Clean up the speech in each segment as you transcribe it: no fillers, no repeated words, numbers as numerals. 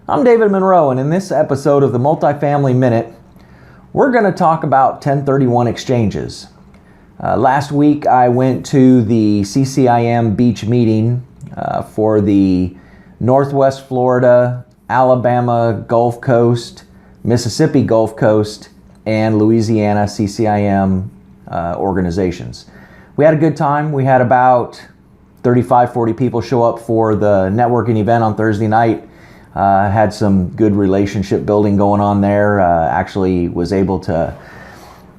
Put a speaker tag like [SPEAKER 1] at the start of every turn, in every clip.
[SPEAKER 1] I'm David Monroe, and in this episode of the Multifamily Minute, we're going to talk about 1031 exchanges. Last week, I went to the CCIM beach meeting for the Northwest Florida, Alabama Gulf Coast, Mississippi Gulf Coast, and Louisiana CCIM organizations. We had a good time. We had about 35-40 people show up for the networking event on Thursday night. Had some good relationship building going on there. Actually was able to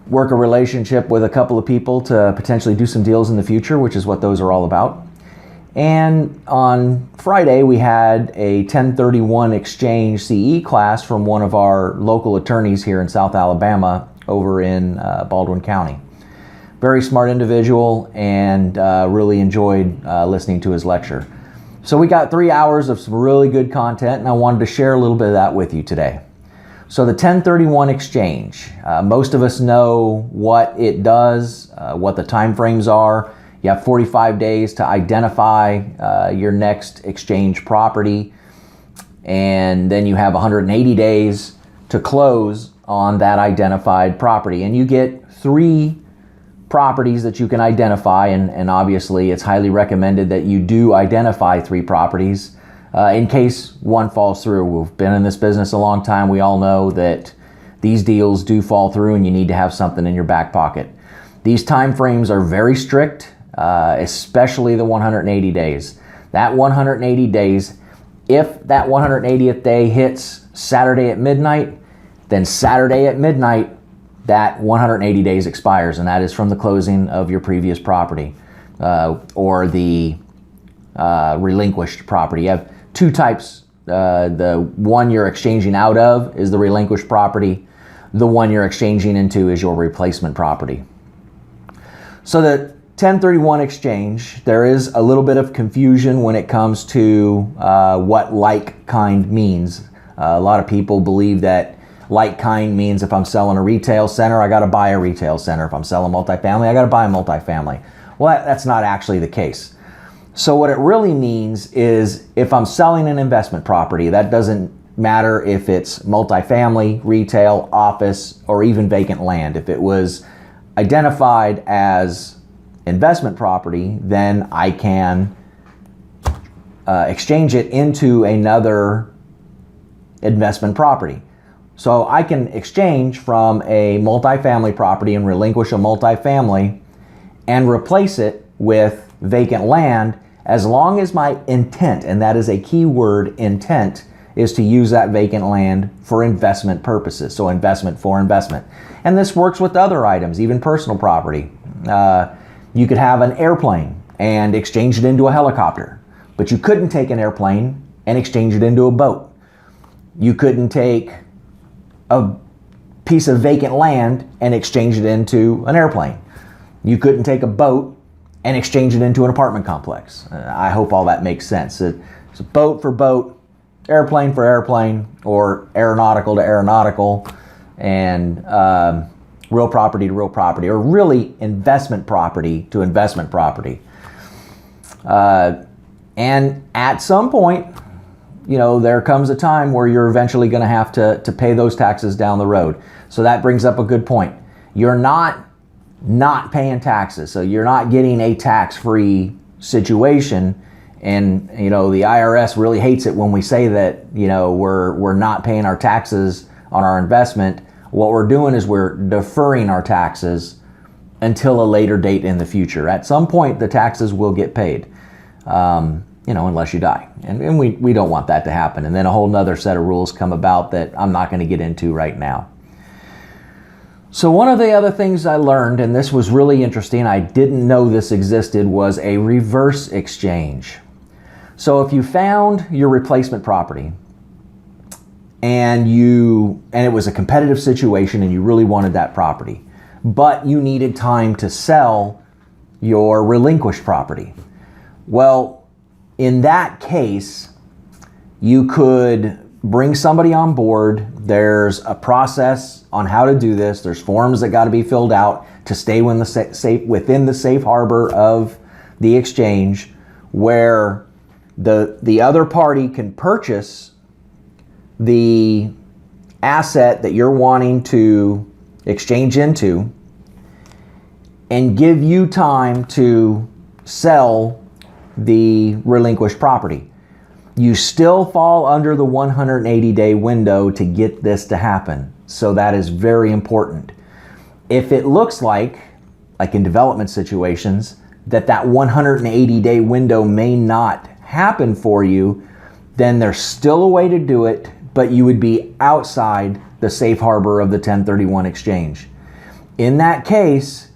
[SPEAKER 1] work a relationship with a couple of people to potentially do some deals in the future, which is what those are all about. And on Friday, we had a 1031 exchange CE class from one of our local attorneys here in South Alabama over in Baldwin County. Very smart individual, and really enjoyed listening to his lecture. So we got 3 hours of some really good content, and I wanted to share a little bit of that with you today. So the 1031 exchange, most of us know what it does, what the time frames are. You have 45 days to identify your next exchange property, and then you have 180 days to close on that identified property. And you get 3 properties that you can identify, and obviously it's highly recommended that you do identify 3 properties in case one falls through. We've been in this business a long time. We all know that these deals do fall through, and you need to have something in your back pocket. These time frames are very strict, especially the 180 days. That 180 days, if that 180th day hits Saturday at midnight, then Saturday at midnight that 180 days expires, and that is from the closing of your previous property or the relinquished property. You have 2 types. The one you're exchanging out of is the relinquished property. The one you're exchanging into is your replacement property. So the 1031 exchange, there is a little bit of confusion when it comes to what like kind means. A lot of people believe that like kind means if I'm selling a retail center, I got to buy a retail center. If I'm selling multifamily, I got to buy a multifamily. Well, that's not actually the case. So what it really means is if I'm selling an investment property, that doesn't matter if it's multifamily, retail, office, or even vacant land. If it was identified as investment property, then I can exchange it into another investment property. So I can exchange from a multifamily property and relinquish a multifamily and replace it with vacant land, as long as my intent, and that is a key word, intent, is to use that vacant land for investment purposes. So investment for investment. And this works with other items, even personal property. You could have an airplane and exchange it into a helicopter, but you couldn't take an airplane and exchange it into a boat. You couldn't take a piece of vacant land and exchange it into an airplane. You couldn't take a boat and exchange it into an apartment complex. I hope all that makes sense. It's a boat for boat, airplane for airplane, or aeronautical to aeronautical, and real property to real property, or really investment property to investment property. And at some point, there comes a time where you're eventually going to have to pay those taxes down the road. So that brings up a good point. You're not paying taxes, so you're not getting a tax-free situation. And the IRS really hates it when we say that we're not paying our taxes on our investment. What we're doing is we're deferring our taxes until a later date in the future. At some point, the taxes will get paid. Unless you die. And we don't want that to happen. And then a whole nother set of rules come about that I'm not going to get into right now. So one of the other things I learned, and this was really interesting, I didn't know this existed, was a reverse exchange. So if you found your replacement property and it was a competitive situation and you really wanted that property, but you needed time to sell your relinquished property. Well, in that case, you could bring somebody on board. There's a process on how to do this. There's forms that got to be filled out to stay within the safe harbor of the exchange, where the other party can purchase the asset that you're wanting to exchange into and give you time to sell the relinquished property. You still fall under the 180-day window to get this to happen. So that is very important. If it looks like in development situations, that 180-day window may not happen for you, then there's still a way to do it, but you would be outside the safe harbor of the 1031 exchange. In that case,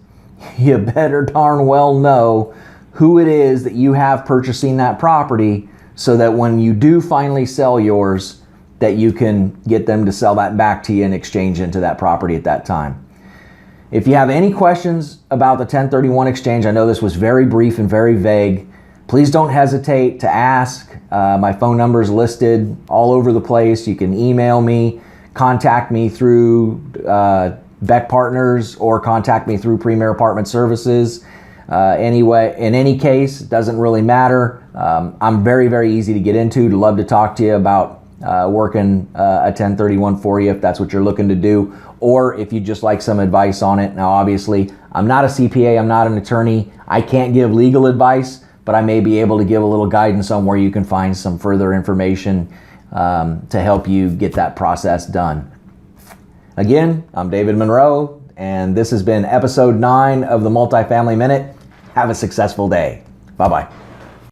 [SPEAKER 1] you better darn well know who it is that you have purchasing that property, so that when you do finally sell yours, that you can get them to sell that back to you and exchange into that property at that time. If you have any questions about the 1031 exchange, I know this was very brief and very vague, please don't hesitate to ask. My phone number is listed all over the place. You can email me, contact me through Beck Partners, or contact me through Premier Apartment Services. Anyway, in any case, it doesn't really matter. I'm very, very easy to get into. Love to talk to you about working a 1031 for you if that's what you're looking to do, or if you just like some advice on it. Now, obviously, I'm not a CPA, I'm not an attorney. I can't give legal advice, but I may be able to give a little guidance on where you can find some further information to help you get that process done. Again, I'm David Monroe, and this has been episode 9 of the Multifamily Minute. Have a successful day. Bye-bye.